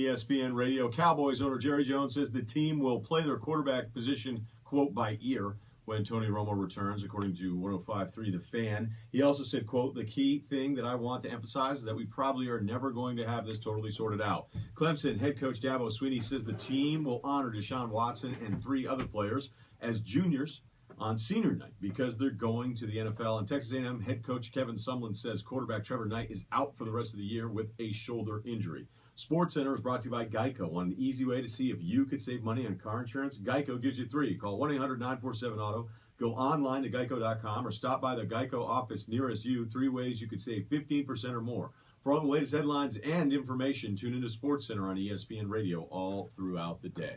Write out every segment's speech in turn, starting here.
ESPN Radio. Cowboys owner Jerry Jones says the team will play their quarterback position, quote, by ear when Tony Romo returns, according to 105.3 The Fan. He also said, quote, the key thing that I want to emphasize is that we probably are never going to have this totally sorted out. Clemson head coach Dabo Swinney says the team will honor Deshaun Watson and 3 other players as juniors on senior night because they're going to the NFL. And Texas A&M head coach Kevin Sumlin says quarterback Trevor Knight is out for the rest of the year with a shoulder injury. SportsCenter is brought to you by Geico. Want an easy way to see if you could save money on car insurance? Geico gives you 3. Call 1-800-947-AUTO. Go online to geico.com or stop by the Geico office nearest you. 3 ways you could save 15% or more. For all the latest headlines and information, tune into SportsCenter on ESPN Radio all throughout the day.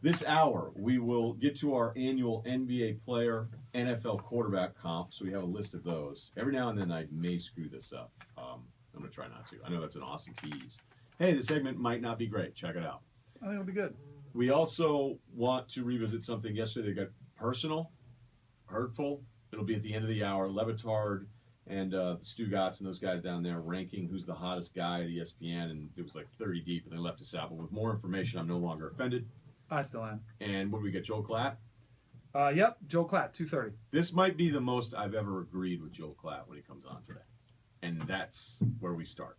This hour, we will get to our annual NBA player, NFL quarterback comp, so we have a list of those. Every now and then I may screw this up. I'm going to try not to. I know that's an awesome tease. Hey, the segment might not be great. Check it out. I think it'll be good. We also want to revisit something yesterday that got personal, hurtful. It'll be at the end of the hour. Levitard and Stu Gatz and those guys down there ranking who's the hottest guy at ESPN, and it was like 30 deep, and they left us out. But with more information, I'm no longer offended. I still am. And what do we get, Joel Klatt? Yep, Joel Klatt, 2:30. This might be the most I've ever agreed with Joel Klatt when he comes on today. And that's where we start.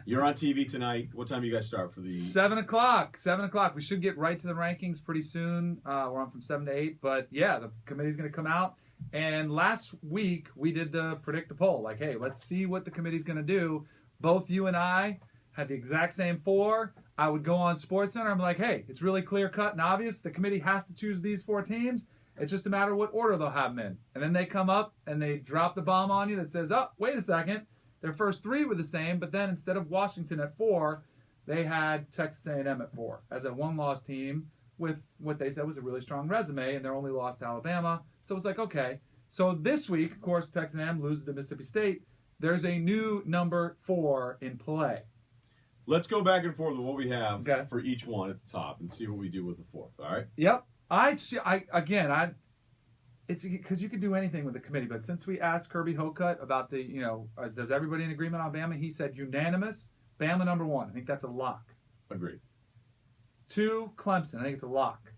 You're on TV tonight. What time do you guys start for the... 7 o'clock. 7 o'clock. We should get right to the rankings pretty soon. We're on from 7 to 8. But, yeah, the committee's going to come out. And last week, we did the predict the poll. Like, hey, let's see what the committee's going to do. Both you and I had the exact same 4. I would go on SportsCenter. I'm like, hey, it's really clear-cut and obvious. The committee has to choose these 4 teams. It's just a matter of what order they'll have them in. And then they come up and they drop the bomb on you that says, oh, wait a second. Their first 3 were the same, but then instead of Washington at 4, they had Texas A&M at 4 as a one-loss team with what they said was a really strong resume, and their only loss to Alabama. So it was like, okay. So this week, of course, Texas A&M loses to Mississippi State. There's a new number 4 in play. Let's go back and forth with what we have for each one at the top and see what we do with the 4th, all right? Yep. It's because you could do anything with the committee, but since we asked Kirby Hocutt about the, is everybody in agreement on Bama? He said unanimous, Bama number 1. I think that's a lock. Agreed. 2, Clemson. I think it's a lock.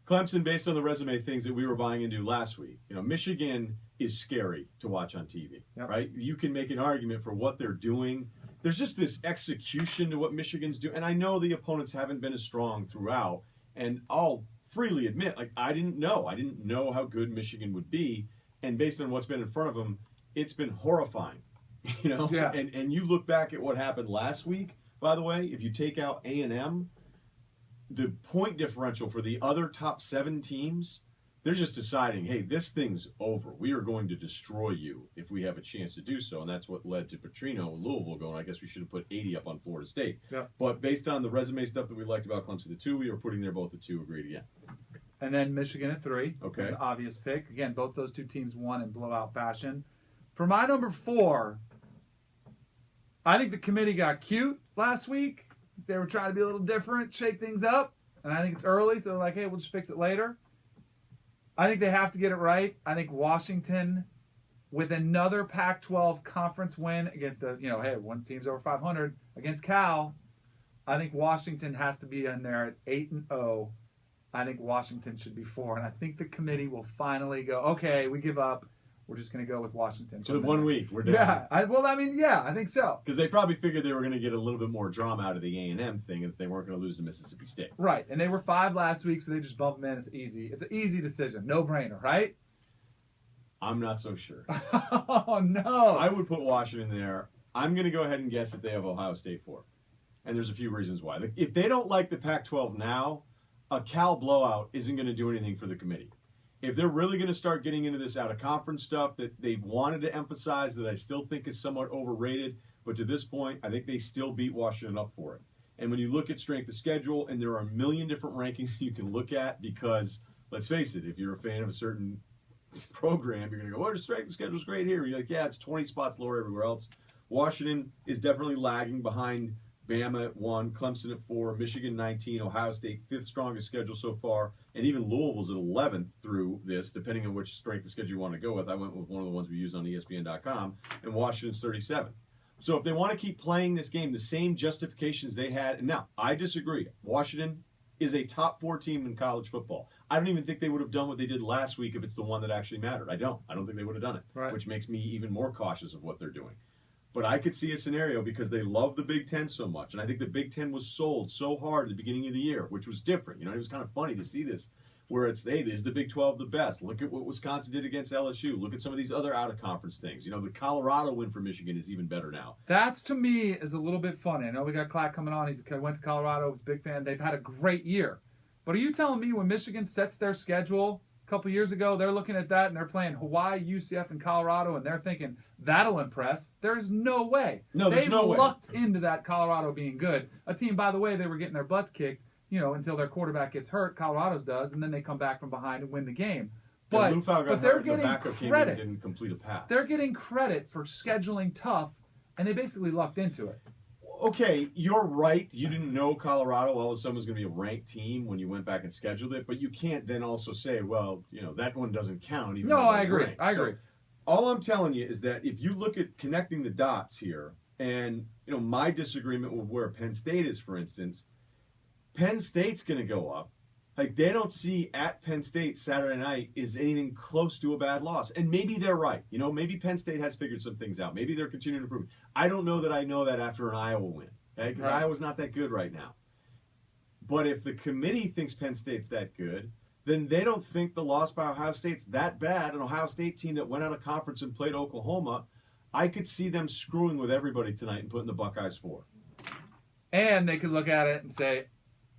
Clemson, based on the resume things that we were buying into last week, Michigan is scary to watch on TV, right? You can make an argument for what they're doing. There's just this execution to what Michigan's doing, and I know the opponents haven't been as strong throughout, and I'll freely admit, I didn't know how good Michigan would be, and based on what's been in front of them, it's been horrifying, Yeah. And you look back at what happened last week. By the way, if you take out A&M, the point differential for the other top 7 teams, they're just deciding, hey, this thing's over. We are going to destroy you if we have a chance to do so, and that's what led to Petrino and Louisville going, I guess we should have put 80 up on Florida State. Yeah. But based on the resume stuff that we liked about Clemson at 2, we are putting there both at 2, agreed again. And then Michigan at 3. Okay. That's an obvious pick. Again, both those 2 teams won in blowout fashion. For my number 4, I think the committee got cute last week. They were trying to be a little different, shake things up, and I think it's early, so they're like, hey, we'll just fix it later. I think they have to get it right. I think Washington, with another Pac-12 conference win against one team's over 500 against Cal, I think Washington has to be in there at 8-0. I think Washington should be 4, and I think the committee will finally go, okay, we give up. We're just going to go with Washington. So 1 week, we're done. Yeah, I think so. Because they probably figured they were going to get a little bit more drama out of the A&M thing and that they weren't going to lose to Mississippi State. Right, and they were 5 last week, so they just bump them in. It's easy. It's an easy decision. No-brainer, right? I'm not so sure. Oh, no. I would put Washington there. I'm going to go ahead and guess that they have Ohio State 4. And there's a few reasons why. If they don't like the Pac-12 now, a Cal blowout isn't going to do anything for the committee. If they're really going to start getting into this out-of-conference stuff that they've wanted to emphasize that I still think is somewhat overrated, but to this point, I think they still beat Washington up for it. And when you look at strength of schedule, and there are a million different rankings you can look at because, let's face it, if you're a fan of a certain program, you're going to go, well, the strength of schedule is great here. You're like, yeah, it's 20 spots lower everywhere else. Washington is definitely lagging behind Bama at 1, Clemson at 4, Michigan 19, Ohio State 5th strongest schedule so far, and even Louisville's at 11th through this, depending on which strength of schedule you want to go with. I went with one of the ones we use on ESPN.com, and Washington's 37. So if they want to keep playing this game, the same justifications they had, and now I disagree. Washington is a top 4 team in college football. I don't even think they would have done what they did last week if it's the one that actually mattered. I don't think they would have done it, right. Which makes me even more cautious of what they're doing. But I could see a scenario because they love the Big Ten so much, and I think the Big Ten was sold so hard at the beginning of the year, which was different. It was kind of funny to see this, where it's, hey, is the Big 12 the best? Look at what Wisconsin did against LSU. Look at some of these other out-of-conference things. The Colorado win for Michigan is even better now. That's, to me, is a little bit funny. I know we got Clack coming on. He went to Colorado. He's a big fan. They've had a great year. But are you telling me when Michigan sets their schedule a couple years ago, they're looking at that and they're playing Hawaii, UCF, and Colorado, and they're thinking, that'll impress? There's no way. No, there's no way. They lucked into that Colorado being good. A team, by the way, they were getting their butts kicked, until their quarterback gets hurt. Colorado's does, and then they come back from behind and win the game. But they're getting credit. Didn't complete a pass. They're getting credit for scheduling tough, and they basically lucked into it. Okay, you're right. You didn't know Colorado all of a sudden was going to be a ranked team when you went back and scheduled it, but you can't then also say, well, that one doesn't count. Even though I agree. Ranked. I agree. So, all I'm telling you is that if you look at connecting the dots here, and my disagreement with where Penn State is, for instance, Penn State's going to go up. Like, they don't see at Penn State Saturday night is anything close to a bad loss. And maybe they're right. Maybe Penn State has figured some things out. Maybe they're continuing to improve. I don't know that I know that after an Iowa win. Okay? Because Iowa's not that good right now. But if the committee thinks Penn State's that good, then they don't think the loss by Ohio State's that bad. An Ohio State team that went out of conference and played Oklahoma, I could see them screwing with everybody tonight and putting the Buckeyes 4. And they could look at it and say,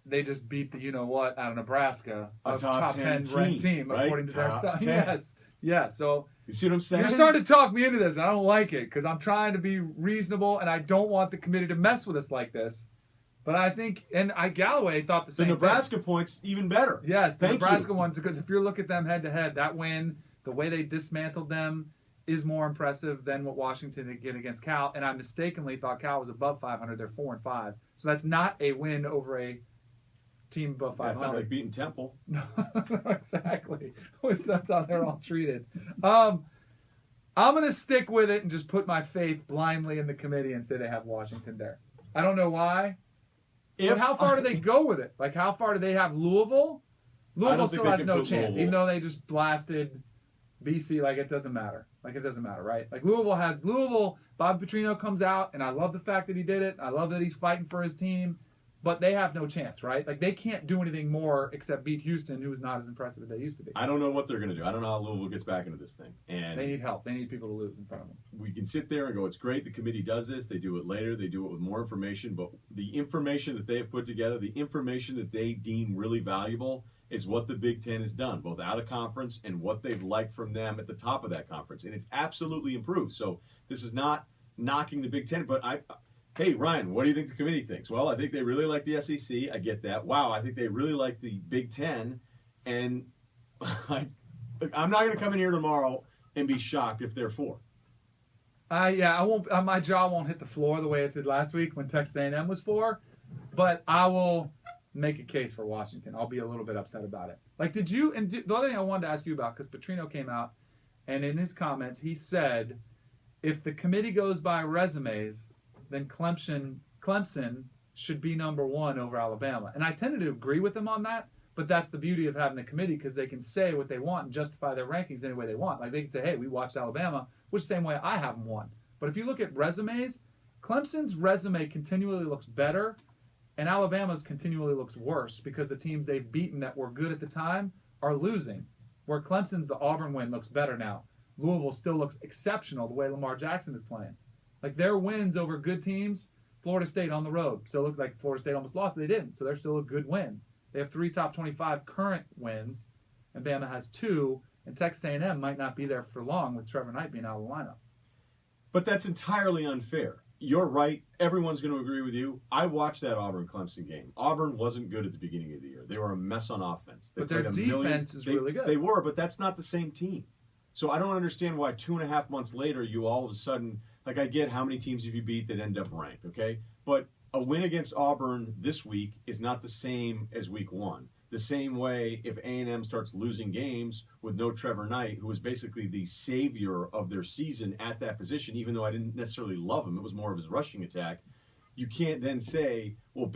they just beat the you-know-what out of Nebraska, a top 10 ranked team right? according to their stuff. 10. Yes. Yeah, so you see what I'm saying? You're starting to talk me into this, and I don't like it because I'm trying to be reasonable, and I don't want the committee to mess with us like this. But I think, Galloway thought the same thing. The Nebraska thing. point's even better. Yes, the Nebraska ones, because if you look at them head-to-head, that win, the way they dismantled them, is more impressive than what Washington did against Cal. And I mistakenly thought Cal was above 500. They're 4-5. So that's not a win over a team above 500. It's not like beating Temple. No, exactly. That's how they're all treated. I'm going to stick with it and just put my faith blindly in the committee and say they have Washington there. I don't know why. But how far do they go with it? Like, how far do they have Louisville? Louisville still has no chance, even though they just blasted BC. Like, it doesn't matter. Right? Like, Louisville, Bob Petrino comes out, and I love the fact that he did it. I love that he's fighting for his team. But they have no chance, right? Like, they can't do anything more except beat Houston, who is not as impressive as they used to be. I don't know what they're going to do. I don't know how Louisville gets back into this thing. And they need help. They need people to lose in front of them. We can sit there and go, it's great the committee does this. They do it later. They do it with more information. But the information that they have put together, the information that they deem really valuable, is what the Big Ten has done, both out of conference and what they'd like from them at the top of that conference. And it's absolutely improved. So this is not knocking the Big Ten, but hey, Ryan, what do you think the committee thinks? Well, I think they really like the SEC. I get that. Wow, I think they really like the Big Ten. And I'm not going to come in here tomorrow and be shocked if they're 4. I won't. My jaw won't hit the floor the way it did last week when Texas A&M was 4. But I will make a case for Washington. I'll be a little bit upset about it. Like, the other thing I wanted to ask you about, because Petrino came out, and in his comments, he said, if the committee goes by resumes, then Clemson should be number 1 over Alabama. And I tended to agree with him on that, but that's the beauty of having a committee, because they can say what they want and justify their rankings any way they want. Like, they can say, hey, we watched Alabama, which same way I have them won. But if you look at resumes, Clemson's resume continually looks better, and Alabama's continually looks worse because the teams they've beaten that were good at the time are losing. Where Clemson's the Auburn win looks better now. Louisville still looks exceptional the way Lamar Jackson is playing. Like, their wins over good teams, Florida State on the road. So it looked like Florida State almost lost, but they didn't. So they're still a good win. They have 3 top 25 current wins, and Bama has 2, and Texas A&M might not be there for long with Trevor Knight being out of the lineup. But that's entirely unfair. You're right. Everyone's going to agree with you. I watched that Auburn-Clemson game. Auburn wasn't good at the beginning of the year. They were a mess on offense. But their defense is really good. They were, but that's not the same team. So I don't understand why 2.5 months later you all of a sudden, like, I get how many teams have you beat that end up ranked, okay? But a win against Auburn this week is not the same as week 1. The same way, if A&M starts losing games with no Trevor Knight, who was basically the savior of their season at that position, even though I didn't necessarily love him, it was more of his rushing attack. You can't then say, well,